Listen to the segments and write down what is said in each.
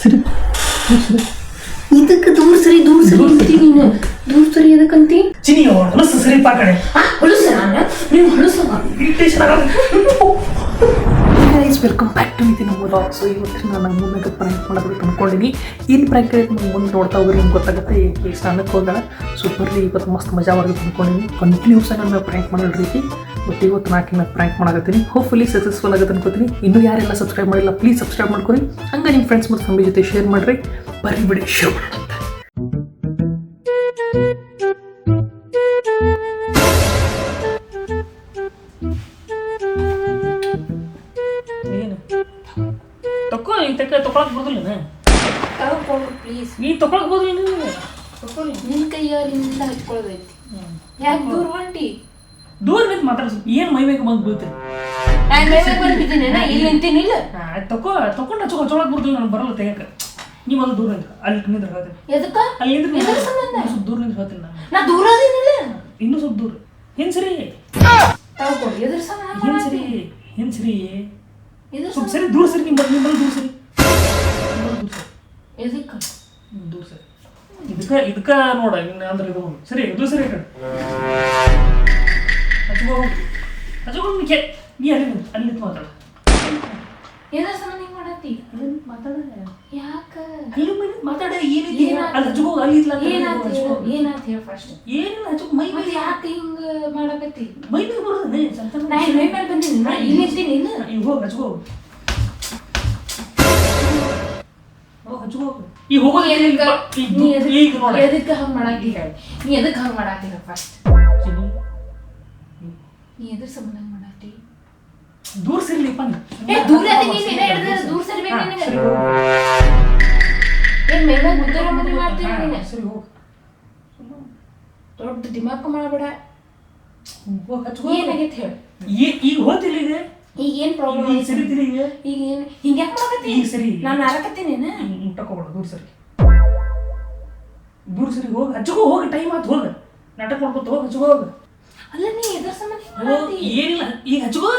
ಸರಿ ಇದಕ್ಕೆ ದೂರ ಸರಿ ಅಂತೀವಿ ನೀನು. ದೂರ ಸರಿ ಎದಕ್ಕಂತಿ? ಚಿನಿ ಹೊಲಸು ಸರಿಪ ಆ ಕಡೆ. ಹೊಲಸ ನಾನು ನೀವು ಹೊಲಸ ಇರಿಟೇಷನ್ welcome back to Nitin vlog. So ಇವತ್ತು ನಾನು ಮೂಮೆಂಟ್ ಪ್ರ್ಯಾಂಕ್ ಮಾಡೋದಕ್ಕೆ ಅಂದ್ಕೊಂಡಿನಿ. ಏನು ಪ್ರ್ಯಾಂಕ್ ಐತೆ ನೀವು ಮುಂದೆ ನೋಡ್ತಾ ಹೋಗ್ರಿ ನಿಮ್ಗೆ ಗೊತ್ತಾಗುತ್ತೆ. ಈ ಸ್ನಾನಕ್ಕೆ ಹೋಗೋಣ. ಸೊ ಬರ್ರಿ ಇವತ್ತು ಮಸ್ತ್ ಮಜಾ ಬರುತ್ತೆ ಅಂದ್ಕೊಂಡಿನಿ. ಕಂಟಿನ್ಯೂಸ್ ಆಗಿ ನಾನು ಪ್ರ್ಯಾಂಕ್ ಮಾಡೋ ರೀತಿ ಬಟ್ ಇವತ್ತು ನಾಲ್ಕಿನ ಪ್ರ್ಯಾಂಕ್ ಮಾಡಕತ್ತೀನಿ. ಹೋಪ್ಫುಲಿ ಸಕ್ಸಸ್ಫುಲ್ ಆಗುತ್ತೆ ಅನ್ಕೋತೀನಿ. ಇನ್ನೂ ಯಾರೆಲ್ಲ ಸಬ್ಸ್ಕ್ರೈಬ್ ಮಾಡಿಲ್ಲ ಪ್ಲೀಸ್ ಸಬ್ಸ್ಕ್ರೈಬ್ ಮಾಡ್ಕೊರಿ. ಹಂಗೆ ನಿಮ್ಮ ಫ್ರೆಂಡ್ಸ್ ಮತ್ತು ಫ್ಯಾಮಿಲಿ ಜೊತೆ ಶೇರ್ ಮಾಡಿರಿ. ಬರ್ರಿ ಬಿಡಿ ಶೋ ಮಾಡೋಣ. ತೊಗೊಳಕ್ ಬರೋದಿಲ್ಲ ಪ್ಲೀಸ್. ನೀ ತೊಗೊಳಕ್ ಬೋದು ನಿನ್ನ ಕೈಯಾಲಿಂದ ಹಚ್ಕೊಳ್ಳೋದೈತಿ. ಯಾಕೆ ದೂರ ಹೊಂಟಿ? ದೂರ ನಿಂತು ಮಾತಾಡ್ಸ ಏನು ಮೈ ಬೇಕು ಬಂದು ಬೀಳ್ತೀನಿ. ಬಂದಿದ್ದೀನಿ ಇಲ್ಲಿ ನಿಂತೀನಿ. ಇಲ್ಲ ತಕೊಂಡು ಹಚ್ಕೊಳಕ್ ಬರೋದಿಲ್ಲ. ನಾನು ಬರಲ್ಲ ತೆಗಕ್ಕೆ. ನೀವು ಅದು ದೂರ ನಿಂತ್ರ ಅಲ್ಲಿ ನಿಂದ್ರೆ ಹೇಳ್ತೀನಿ. ಎದಕ್ಕ? ಅಲ್ಲಿ ನಿಂದ್ರೆ ಸ್ವಲ್ಪ ದೂರ ನಿಂದ್ರೆ ಹೇಳ್ತೀನಿ. ನಾ ದೂರ ಅದೀನಿಲ್ಲ. ಇನ್ನೂ ಸ್ವಲ್ಪ ದೂರ ಹಿಂದ್ ಸರಿ ತಗೊಳ್ಳಿ ಎದ್ರ ಸಮ ಹಿಂದ್ ಸರಿ ಸ್ವಲ್ಪ ಸರಿ ದೂರ ಸರಿ ನಿಮ್ಮಲ್ಲಿ ದೂರ ಸರಿ ಎದಕ್ಕ ದೂರ ಸರಿ ಇದಕ್ಕ ನೋಡ ಅಂದ್ರೆ ಇದು ಸರಿ ದೂರ ಸರಿ ಹಚ್ಕೊಂಡು ನೀ ಅಲ್ಲಿ ನಿಂತು ಮಾತಾಡ. ಎದ್ರ ಸಮ ಹಿಂಗ್ ಮಾಡತ್ತಿ? ಅಲ್ಲಿ ಮಾತಾಡ. ಯಾಕ ಅಲ್ಲಿ ಮಾತಾಡ. ಏನೈತಿ ಅಲ್ಲಿ ಹಚ್ಕೋ. ಅಲ್ಲಿ ಏನಾಯ್ತು ಹೇಳ ಫಸ್ಟ್. ಏನಿಲ್ಲ ಹಚ್ಕೋ. ಮೈ ಮೇಲೆ ಯಾಕೆ ಹಿಂಗ ಮಾಡಕತ್ತಿ? ಮೈ ಮೇಲೆ ಬರೋದನ್ನೇ ನಾ ಇಲ್ಲಿ ಮೈ ಮೇಲೆ ಬಂದಿನಿ. ನಾ ಇಲ್ಲಿ ನಿಂತೀನಿ. ಈಗ ಹೋಗಿ ಹಚ್ಕೋ. ಈಗ ಹೋಗೋದು ಈಗ ನೋಡ ಎದಕ್ಕೆ ಹಂಗ ಮಾಡಾತಿ ಹೇಳಿ. ನೀ ಎದಕ್ಕೆ ಹಂಗ ಮಾಡಾತಿ ಹೇಳ ಫಸ್ಟ್. ನೀ ಎದ್ರ ಸಂಬಂಧ ಹಂಗ ಮಾಡಾತಿ? ದೂರ ಸಿರ್ಲಿಪ್ಪ. ದೂರ ದೂರ ಸರಿಬೇಕು ನಿನಗೆ. ಏನ್ ಮೇಲೆ ಮುದ್ದರ ಮದುವೆ ಮಾಡ್ತೀನಿ ನೀನು. ಸರಿ ಹೋಗು. ದೊಡ್ಡ ದಿಮಾಕು ಮಾಡಬೇಡ. ಏನಾಗೈತೆ ಹೇಳಿ. ಈಗ ಹೋತಿಲ್ಲ. ಈಗ ಈಗ ಏನ್ ಪ್ರಾಬ್ಲಮ್ ಸರಿತಿಲ್ಲ. ಈಗ ಈಗ ಏನ್ ಹಿಂಗ ಯಾಕೆ ಮಾಡಕತ್ತಿ? ಈಗ ಸರಿ ನಾನು ಆರಕತ್ತೀನಿ. ಮುಟ್ಟಕೋಬೇಡ. ದೂರ ಸರಿ ದೂರ ಸರಿ ಹೋಗಿ ಹಚ್ಕೋ. ಹೋಗಿ ಟೈಮ್ ಆಯ್ತು. ಹೋಗ ನಾಟಕ ಮಾಡ್ಕೊತ ಹೋಗಿ ಹಚ್ಕೋ. ಹೋಗ. ಅಲ್ಲ ನೀ ಎದ್ರ ಸಂಬಂಧ ಏನಿಲ್ಲ ಈಗ ಹಚ್ಕೋ.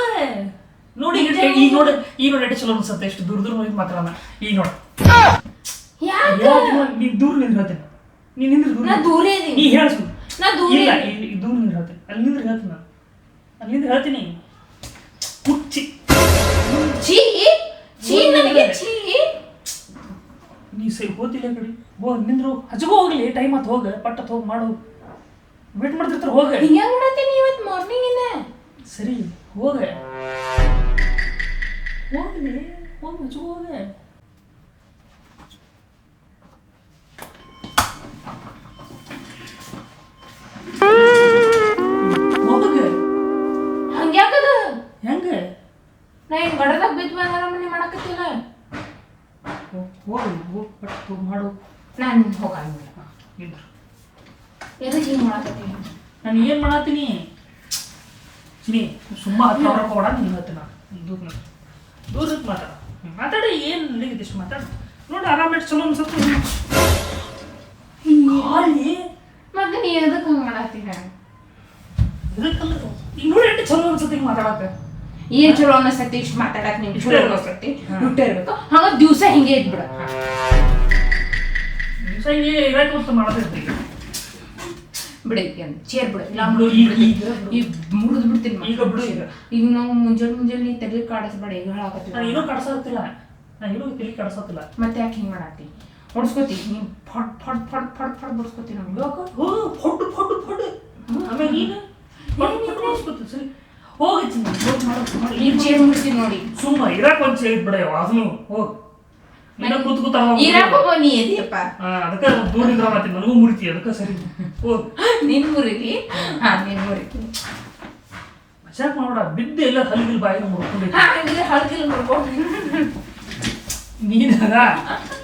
ನೋಡಿ ಈಗ ನೋಡಿ ಎಷ್ಟೇ ಚಲೋ ಅನ್ಸುತ್ತೆ. ಎಷ್ಟು ದೂರ ಹೋಗಿ ಮಾತಾಡೋಣ. ಈಗ ನೋಡ ನೀನ್ ದೂರ ನಿಂದ್ರೆ ಹೇಳ್ತೇನೆ. ನೀನ್ ನಿಂದ್ರೆ ದೂರ. ನಾ ದೂರ ಇದೀನಿ. ನೀ ಹೇಳ್ಸು. ನಾ ದೂರ ಇಲ್ಲ ದೂರ ನಿಂದ್ರೆ ಹೇಳ್ತೇನೆ. ಅಲ್ಲಿ ನಿಂದ್ರೆ ಹೇಳ್ತೀನಿ. ನಾನು ಅಲ್ಲಿಂದ ಹೇಳ್ತೀನಿ. ಹುಚ್ಚಿ ಛೀ ಛೀ ನನಗೆ ಛೀ. ನೀ ಸರಿ ಹೋತಿಲ್ಲ ಕಡೆ. ಹೋಗಿ ನಿಂದ್ರು ಹಚ್ಕೋ. ಹೋಗ್ಲಿ ಟೈಮ್ ಆಯ್ತು. ಹೋಗ ಪಟ್ಟತ್ ಹೋಗಿ ಮಾಡು. ವೇಟ್ ಮಾಡ್ತಿರ್ತಾರೆ. ಹೋಗ. ಹಿಂಗ ಮಾಡತ್ತೀನಿ ಇವತ್ತು ಮಾರ್ನಿಂಗ್ ಇಂದ. ಸರಿ ಹೋಗ. ಹೋಗ್ಲಿ ಹೋಗಿ ಹಚ್ಕೋ. ಹೋಗ. ಹಂಗ್ಯಾಕದ ಹೆಂಗ ನಾ ಹಿಂಗ್ ಗಡದಾಗ ಬಿದ್ದು ಮನೆ ಮಾಡಕತ್ತಿಲ್ಲ. ಹೋಗಿ ಹೋಗಿ ಮಾಡು. ನಾನು ಹೋಗಂಗಿಲ್ಲ. ಇದ್ರು ಎದಕ್ಕೆ ಹಿಂಗೆ ಮಾಡಕತ್ತೀನಿ? ನಾನು ಏನು ಮಾಡತ್ತೀನಿ? ಚಿನಿ ಸುಮ್ಮ ಹತ್ತು ಹೊರಕೋಡ. ನೀನು ಹೇಳ್ತೀನಿ. ನಾನು ದೂರ ಮಾತಾಡಿ. ಏನು ನಡೀತಿದೆ ಇಷ್ಟು ಮಾತಾಡ. ನೋಡಿ ಆರಾಮಾಗಿ ಚಲೋ ಅನ್ಸುತ್ತೆ. ಖಾಲಿ ಮತ್ತೆ ನೀ ಎದಕ್ಕೆ ಹಂಗೆ ಮಾಡತ್ತೀನಿ? ಇದಕ್ಕಂದ್ರೆ ಈಗ ನೋಡಿ ಎಷ್ಟು ಚಲೋ ಅನ್ಸುತ್ತೆ ಹಿಂಗೆ ಮಾತಾಡಕ್ಕೆ. ಏನ್ ಚಲೋ ಅನಿಸ್ತೈತಿ ಇಷ್ಟು ಮಾತಾಡಕ್? ನಿಮ್ಗೆ ಚಲೋ ಅನಿಸ್ತೈತಿ ದುಡ್ಡು ಇರ್ಬೇಕು. ಹಂಗ ದಿವಸ ಹಿಂಗೆ ಇದ್ಬಿಡ. ದಿವಸ ಹಿಂಗೆ ಇರಕ್ಕೆ ಗೊತ್ತು ಮಾಡೋದಿರ್ತಿ. ಬಿಡಿ ಚೇರ್ ಬಿಡ. ಈಗ ಮುರಿದು ಬಿಡ್ತೀನಿ. ಈಗ ಬಿಡು. ಈಗ ನಾವು ಮುಂಜಾನೆ ನೀ ತಲೆ ಕಾಡಿಸ್ಬೇಡ. ಈಗ ಹೇಳಾಕತ್ತೀನಿ. ನಾನು ಏನೂ ಕಡ್ಸೋತ್ತಿಲ್ಲ. ನಾನು ಏನೂ ತಲೆ ಕಡ್ಸೋತ್ತಿಲ್ಲ. ಮತ್ತೆ ಯಾಕೆ ಹಿಂಗೆ ಮಾಡತ್ತಿ? ಹೊಡ್ಸ್ಕೊತಿ ನೀನು. ಫಡ್ ಫಡ್ ಫಡ್ ಫಡ್ ಫಡ್ ಬಿಡಿಸ್ಕೊತಿ. ನಮ್ಗೆ ಫೊಡ್ ಆಮೇಲೆ ನೀನು ಸರಿ ಹೋಗಿ ನೀನು ಚೇರ್ ಮುಡ್ತೀನಿ ನೋಡಿ. ಸುಮ್ಮ ಇರಾಕ್ ಒಂದು ಚೇರ್ ಬಿಡ. ಅದನ್ನು ಹೋಗಿ ಕೂತ್ಕೂತ ನೀ ಎದಿಯಪ್ಪ. ಅದಕ್ಕೆ ದೂರ ನಿಂದ್ರ ಮಾತಿ. ನನಗೂ ಮುರಿತಿ. ಅದಕ್ಕೆ ಸರಿ ಹೋಗಿ ನಿನ್ ಮುರಿತಿ. ನೀನ್ ಮುರಿತಿ. ಮಜಾಕ್ ಮಾಡೋಡ. ಬಿದ್ದು ಎಲ್ಲ ಹಲ್ಗಿಲ್ ಬಾಯಿನ ಮುರ್ಕೊಂಡಿದ್ದೆ. ಹಲ್ಗಿಲ್ ಮುರ್ಕೊಂಡು ನೀನದ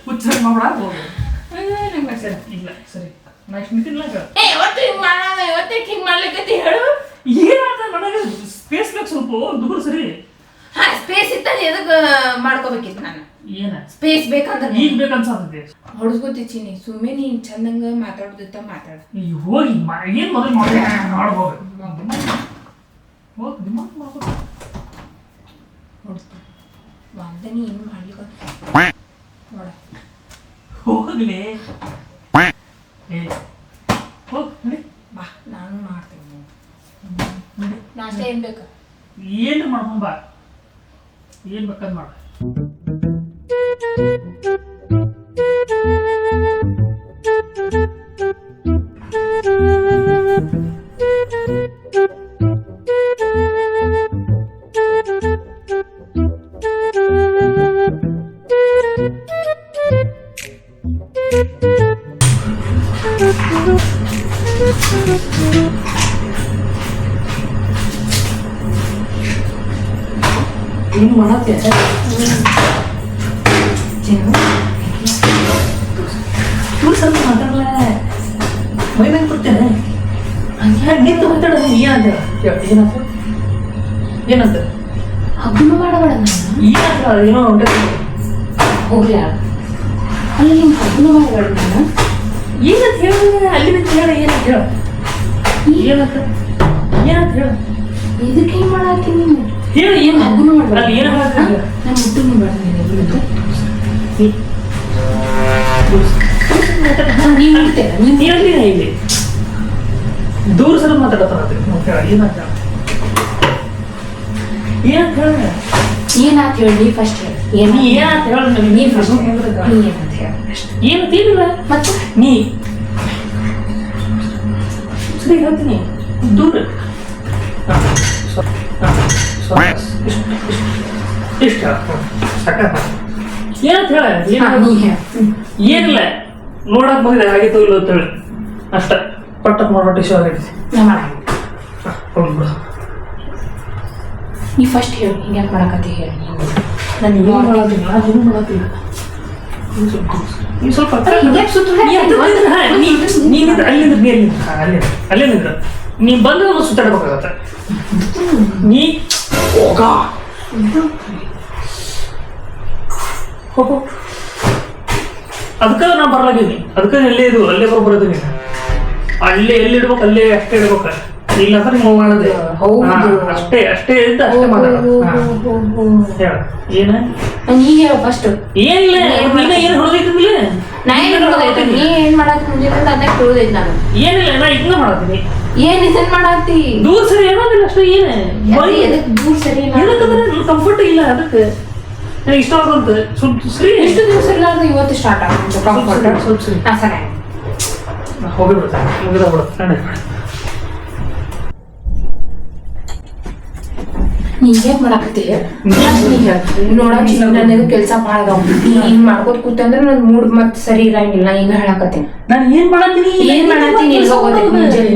ಹುಚ್ಚ ಮಾಡೋಡ. ಹೋಗಿ ಸರಿ. ಇಲ್ಲ ಸರಿ ನಾ ಇಷ್ಟು ನಿಂತಿಲ್ಲ. ಇವತ್ತಕ್ಕೆ ಹಿಂಗೆ ಮಾಡ್ಲಿಕ್ಕೆ ಹೇಳು. ಏನಾದ ನನಗೆ ಸ್ಪೇಸ್ ಬೇಕು ಸ್ವಲ್ಪ. ದೂರ ಸರಿ. ಸ್ಪೇಸ್ ಇತ್ತಲ್ಲಿ ಎದಕ್ಕೆ ಮಾಡ್ಕೋಬೇಕಿತ್ತು ನಾನು? ಏನ ಸ್ಪೇಸ್ ಬೇಕಂದ್ರೆ ಈಗ ಬೇಕನ್ಸತ್ತೆ. ಹೊಡ್ಸ್ಕೊತಿಚ್ಚಿನಿ. ಸುಮ್ಮನೆ ನೀನ್ ಚಂದಂಗ ಮಾತಾಡೋದಿತ್ತ ಮಾತಾಡ. ಈಗ ಹೋಗಿ ಏನ್ ಮೊದಲು ಮಾಡ್ಬೋದು. ಹೋಗಿ ದಿಮಾಕ್ ಮಾಡ್ಬೋದು. ಹೊಡ್ಸ್ತೀನಿ. ವಾಂದನಿ ಏನು ಮಾಡ್ಲಿಕ್ಕೆ ನೋಡ ಹೋಗ್ಲಿ ಏ ಹೋಗ್ ನಡಿ ಬಾ ನಾನು ಮಾಡ್ತೀನಿ ನಡಿ ನಾಷ್ಟ ಏನ್ ಬೇಕು ಏನು ಮಾಡ್ಕೊಂಬ ಏನು ಬೇಕಾದ್ ಮಾಡ ಏನು ಮಾಡತ್ತೆ ಇವ್ರು ಸ್ವಲ್ಪ ಮಾತಾಡಲ್ಲ ಮೈ ಮೇಲೆ ಕೊಡ್ತೇನೆ ನಿಂತು ಮಾತಾಡ ಏನಂತ ಏನಂತ ಏನಂತ ಹಬ್ಬನು ಮಾಡಬೇಡ ಏನಂತ ಏನೋ ಉಂಟು ಹೋಗ್ಲಿ ಅಲ್ಲಿ ನಿಮ್ ಹಬ್ಬನು ಮಾಡಬೇಡ ನಾನು ಏನಂತ ಹೇಳ ಅಲ್ಲಿ ಹೇಳ ಏನಂತ ಹೇಳ ಏನಂತ ಏನಂತ ಹೇಳ ಇದಕ್ಕೆ ಏನ್ ಮಾಡತ್ತೀನಿ ನೀನು ಹೇಳು ಏನು ಹಬ್ಬನು ಮಾಡಬೇಡ ಅಲ್ಲಿ ಏನು ಹೇಳ್ತೀನಿ ನಾನು ಮುಟ್ಟು ನೀವ್ ಹೇಳ್ತೇನೆ ನೀನ್ ಹೇಳ್ತೀನಿ ಇಲ್ಲಿ ದೂರ ಸಲ ಮಾತಾಡತ್ತ ಏನಂತ ಏನಂತ ಹೇಳ ಏನಾತ್ ಹೇಳಿ ನೀ ಫಸ್ಟ್ ಹೇಳಿ ನೀ ಏನಂತ ಹೇಳ ನೀ ಫಸ್ಟ್ ನೀ ಏನಂತ ಹೇಳಿ ಏನು ತಿಳಿಲ್ಲ ಮತ್ತೆ ನೀ ಸರಿ ಹೇಳ್ತೀನಿ ದೂರ ಇಷ್ಟ ಸಾಕ ಏನಂತ ಹೇಳ ನೀ ಹೇಳ ಏನಿಲ್ಲ ನೋಡಕ್ ಬಂದಿದೆ ಆಗಿತ್ತು ಇಲ್ಲ ಅಂತೇಳಿ ಅಷ್ಟ ಪಟ್ಟಕ್ ಮಾಡೋ ಟಿಶ್ಯೂ ಆಗೈತಿ ನಾ ಮಾಡಂಗಿಲ್ಲ ನೀ ಫಸ್ಟ್ ಹೇಳಿ ಹಿಂಗೆ ಮಾಡಕತ್ತಿ ಹೇಳಿ ನಾನು ಏನು ಮಾಡೋದಿಲ್ಲ ನಾನು ಏನು ಮಾಡೋದಿಲ್ಲ ನೀವು ಸ್ವಲ್ಪ ನೀನಿದ್ರೆ ಅಲ್ಲಿಂದ ನೀ ಬಂದು ಸುತ್ತಾಡಬೇಕಾಗತ್ತೆ ನೀ ಹೋಗ ಹೋಗೋ ಅದಕ್ಕೆ ನಾ ಬರ್ಲಾಗಿದ್ದೀನಿ ಅದಕ್ಕೆ ಎಲ್ಲೇ ಇದು ಅಲ್ಲೇ ಬರೋದಿನಿ ಅಲ್ಲೇ ಎಲ್ಲಿ ಇಡ್ಬೇಕು ಅಲ್ಲೇ ಅಷ್ಟೇ ಇಡ್ಬೇಕು ಇಲ್ಲ ಅಂದ್ರೆ ನೀವು ಮಾಡೋದೆ ಅಷ್ಟೇ ಅಷ್ಟೇ ಇದ್ದ ಅಷ್ಟೇ ಮಾತಾಡೋದು ಹೇಳ ಏನ ನೀ ಹೇಳ ಫಸ್ಟ್ ಏನಿಲ್ಲ ನೀನ ಏನು ಹೊಡೆದೈತಿಲ್ಲ ನಾ ಏನ್ ಹೇಳೋದೈತಿ ನೀ ಏನ್ ಮಾಡಕ್ ಮುಂಜಾನೆ ಅದನ್ನ ಕೇಳೋದೈತಿ ನಾನು ಏನಿಲ್ಲ ನಾ ಇದನ್ನ ಮಾಡತ್ತೀನಿ ಏನ್ ಇದನ್ ಮಾಡಾಕ್ತಿ ದೂರ ಸರಿ ಏನೋದಿಲ್ಲ ಅಷ್ಟೇ ಏನೇ ಎದಕ್ ದೂರ ಸರಿ ಏನಕ್ಕಂದ್ರೆ ಕಂಫರ್ಟ್ ಇಲ್ಲ ಅದಕ್ಕೆ ನನಗೆ ಇಷ್ಟ ಆಗುವಂತ ಸ್ವಲ್ಪ ಸರಿ ಎಷ್ಟು ದಿವಸ ಇರ್ಲಾರ್ದು ಇವತ್ತು ಸ್ಟಾರ್ಟ್ ಆಗುತ್ತೆ ಕಂಫರ್ಟ್ ಸ್ವಲ್ಪ ಸರಿ ಸರಿ ಹೋಗಿ ಬಿಡ್ತೇನೆ ಮುಗಿದ ಬಿಡುತ್ತೆ ನೀ ಏನ್ ಮಾಡಾಕತ್ತಿ ನೋಡಕ್ ನನಗೆ ಕೆಲಸ ಮಾಡದವ್ ನೀ ಹಿಂಗ್ ಮಾಡ್ಕೋತ ಕೂತಂದ್ರ ನನ್ ಮೂಡ್ ಮತ್ ಸರಿ ಇರಂಗಿಲ್ಲ ನಾ ಈಗ ಹೇಳಾಕತ್ತೀನಿ ನಾನು ಏನ್ ಮಾಡತ್ತೀನಿ ಏನ್ ಮಾಡತ್ತೀನಿ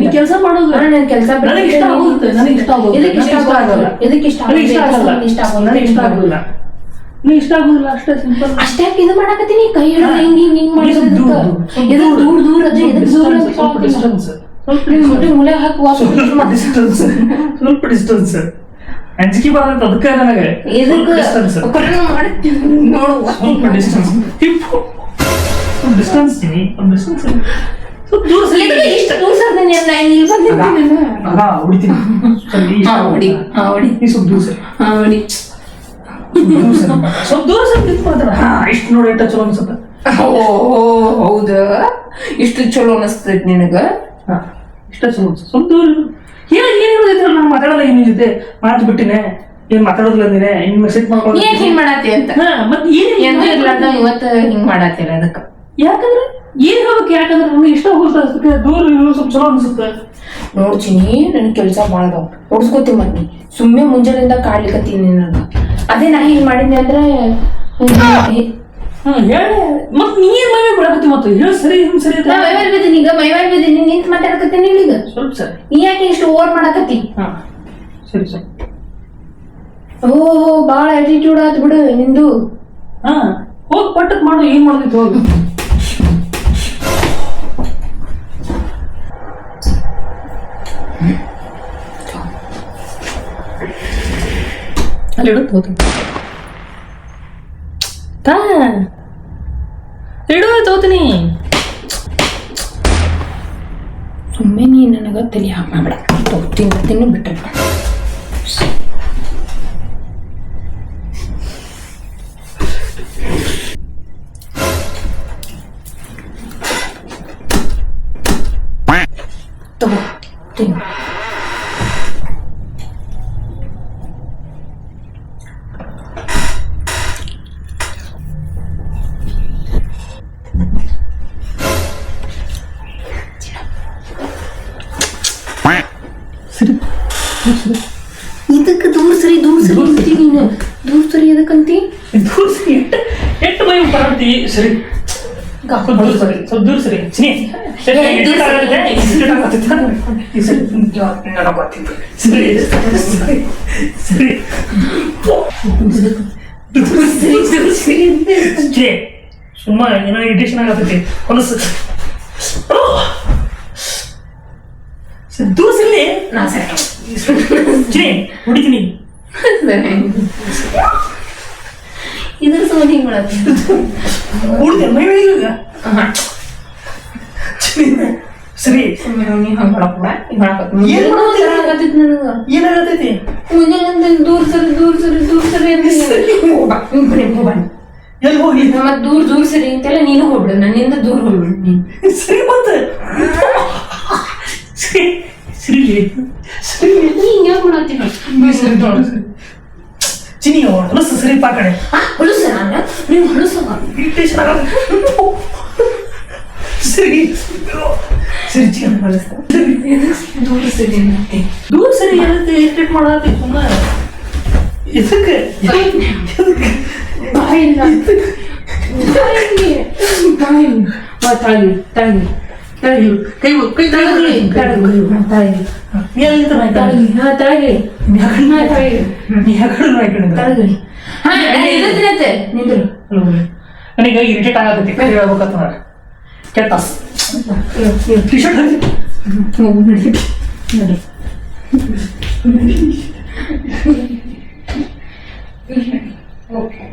ನೀ ಕೆಲಸ ಮಾಡೋದು ನನ್ ಕೆಲಸ ನನಗೆ ಇಷ್ಟ ಆಗುತ್ತೆ ನನಗೆ ಇಷ್ಟ ಆಗುತ್ತೆ ಇದಕ್ಕೆ ಇಷ್ಟ ಆಗೋಲ್ಲ ಇದಕ್ಕೆ ಇಷ್ಟ ನನಗೆ ಇಷ್ಟ ಆಗಲ್ಲ ಇಷ್ಟ ನನಗೆ ಇಷ್ಟ ಆಗೋದಿಲ್ಲ ನೀ ಇಷ್ಟ ಆಗೋದಿಲ್ಲ ಅಷ್ಟೇ ಸಿಂಪಲ್ ಅಷ್ಟೇ ಇದು ಮಾಡಾಕತ್ತೀನಿ ಕೈ ಹಿಡಿದು ಹಿಂಗ್ ಹಿಂಗ್ ಹಿಂಗ್ ಮಾಡಿದ್ರೆ ಇದು ದೂರ ದೂರ ಅದ ಇದಕ್ಕೆ ದೂರ ಸ್ವಲ್ಪ ಡಿಸ್ಟೆನ್ಸ್ ಮುಟ್ಟಿ ಮೂಲೆ ಹಾಕಿ ಸ್ವಲ್ಪ ಡಿಸ್ಟೆನ್ಸ್ ಅಂಜಿಕೆ ಬರ್ತೈತೆ ಅದಕ್ಕೆ ನನಗೆ ಇದಕ್ಕೆ ಡಿಸ್ಟೆನ್ಸ್ ನೋಡು ಸ್ವಲ್ಪ ಡಿಸ್ಟೆನ್ಸ್ ಡಿಸ್ಟೆನ್ಸ್ ಡಿಸ್ಟೆನ್ಸ್ ಸ್ವಲ್ಪ ದೂರ ಇಷ್ಟ ದೂರ ಸರ್ದೇನೆ ಇಲ್ಲಿ ಬಂದಿದ್ದೀನಿ ಅದ ಹೊಡಿತೀನಿ ಹೊಡಿ ಹೊಡಿ ನೀ ಸ್ವಲ್ಪ ದೂರ ಸರಿ ಹೊಡಿ ಸ್ವಲ್ಪ ದೂರ ಸರಿ ನಿಂತ್ಕೊಳ್ತಾರ ಇಷ್ಟು ನೋಡಿ ಎಷ್ಟ ಚಲೋ ಅನ್ಸುತ್ತೆ ಹೌದ ಇಷ್ಟು ಚಲೋ ಅನಿಸ್ತೈತಿ ನಿನಗ ಇಷ್ಟ ಚಲೋ ಅನ್ಸುತ್ತೆ ಸ್ವಲ್ಪ ದೂರ ಏನ್ ಹೇಳೋದೈತೆ ನಾನು ಮಾತಾಡಲ್ಲ ನಿನ್ ಜೊತೆ ಮಾತು ಬಿಟ್ಟಿನೇ ಏನ್ ಮಾತಾಡೋದಿಲ್ಲ ಅಂದಿನೇ ಇನ್ ಮೆಸೇಜ್ ಮಾಡ್ಕೊಂಡು ಏನ್ ಹಿಂಗ್ ಮಾಡತ್ತಿ ಅಂತ ಮತ್ತೆ ಏನ್ ಇರ್ಲಾರ್ದ ಇವತ್ತು ಹಿಂಗ್ ಮಾಡತ್ತಿಲ್ಲ ಅದಕ್ಕ ಯಾಕಂದ್ರೆ ಏನ್ ಹೇಳ್ಬೇಕು ಯಾಕಂದ್ರೆ ನನಗೆ ಇಷ್ಟ ಹೋಗ್ತಾ ಅದಕ್ಕೆ ದೂರ ಇರೋ ಸ್ವಲ್ಪ ಚಲೋ ಅನ್ಸುತ್ತೆ ನೋಡ್ತೀನಿ ನನ್ ಕೆಲ್ಸ ಮಾಡದವ್ ಹೊಡ್ಸ್ಕೊತಿ ಮತ್ ನೀ ಸುಮ್ಮನೆ ಮುಂಜಾನೆಯಿಂದ ಕಾಡ್ಲಿಕತ್ತೀನಿ ನನಗ ಅದೇ ನಾ ಹಿಂಗ್ ಮಾಡಿದ್ನಿ ಅಂದ್ರೆ ಹೇಳಿ ಮತ್ ನೀ ಏನ್ ಮೈ ಬಿಡಕತ್ತಿ ಮತ್ತೆ ಹೇಳಿ ಸರಿ ಹಿಂಗ್ ಸರಿ ನಾ ಮೈಮೇಲ್ ಬಿದ್ದೀನಿ ಈಗ ಮೈಮೇಲ್ ಬಿದ್ದೀನಿ ನಿಂತ್ ಮಾತಾಡಕತ್ತೀನಿ ಈಗ ಸ್ವಲ್ಪ ಸರಿ ನೀ ಯಾಕೆ ಇಷ್ಟು ಓವರ್ ಮಾಡಕತ್ತಿ ಸರಿ ಸರಿ ಓಹೋ ಬಾಳ ಆಟಿಟ್ಯೂಡ್ ಆತ್ ಬಿಡು ನಿಂದು ಹೋಗಿ ಪಟ್ಟಕ್ ಮಾಡು ಏನ್ ಮಾಡ್ದೈತಿ ಹೋಗಿ ಅಲ್ಲಿ ಇಡುತ್ತ ಹೋಗ್ತೀನಿ ಇಡು ತಗೋತೀನಿ ಸುಮ್ಮನೆ ನೀ ನನಗ ತಲೆ ಹಾಕ್ ಮಾಡ್ಬೇಡ ತಿನ್ನು ಬಿಟ್ರೆ ತಿನ್ನು. ಸರಿ ಸರಿ ಇದಕ್ಕೆ ದೂರ ಸರಿ ಅಂತಿ ನೀನು. ದೂರ ಸರಿ ಎದಕ್ಕಂತಿ? ದೂರ ಸರಿ ಎಷ್ಟು ಮೈ ಬರಾಡ್ತಿ ಸರಿ ದೂರ ಸರಿ ಸ್ವಲ್ಪ ದೂರ ಸರಿ ಚಿನಿ ಸರಿ ಸುಮ್ಮ ಏನೋ ಇರಿಟೇಷನ್ ಆಗತ್ತೈತಿ ಹೊಲಸು ದೂರ ಸರಿ ನಾ ಸರಿ ಚಿನಿ ಹೊಡಿತೀನಿ ಇದ್ರ ಸಂಬಂಧ ಹಿಂಗ್ ಮಾಡತ್ತಿ. ಹೊಡಿದೆ ಮೈ ಮೇಲೆ ಸರಿ ನೀ ಹಂಗ್ ಮಾಡಕ್ಬೇಡ. ಹಿಂಗ್ ಮಾಡಕತ್ತಿ. ಏನ್ ಮಾಡ್ತಿ? ಆಗತ್ತೈತಿ ನನಗ. ಏನಾಗತೈತಿ ಮುಂಜಾನೆ ದೂರ ಸರಿ ಎಲ್ಲಿ ಹೋಗಿ ಮತ್ ದೂರ ಸರಿ ಅಂತೆಲ್ಲ ನೀನು ಹೋಗ್ಬಿಡು. ನನ್ನಿಂದ ದೂರ ಹೋಗ್ಬಿಡು ನೀನ್. ಸರಿ ಬಂತ ಸರಿ ಸರಿ ಸರಿ ನೀ ಹಿಂಗ್ ಯಾಕ್ ಮಾಡತ್ತಿ? ಸರಿ ಚಿನಿ ಹೊಲಸು ಸರಿ ಪಾ ಕಡೆ ಹೊಲಸ ನೀವು ಹೊಲಸ ಇರಿಟೇಷನ್ ಆಗ ಸರಿ ಸರಿ ಚಿಕನ್ ಹೊಲಸ್ತಾ ದೂರ ಸರಿ ಅನ್ನತ್ತೆ. ದೂರ ಸರಿ ಏನಂತ ಇರಿಟೇಟ್ ಮಾಡತ್ತೆ ಸುಮ್ಮನೆ ಎದಕ್ಕೆ ಬಾಯಿಲ್ಲ ತಾಳಿ ಕೈ ಕೈ ಕೈ ನನಗೆ ಇರಿಟೇಟ್ ಆಗತ್ತೆ ಕೈ ಹೇಳ್ಬೇಕಂತ ಕೆಟ್ಟ ಟಿ ಶರ್ಟ್ ಓಕೆ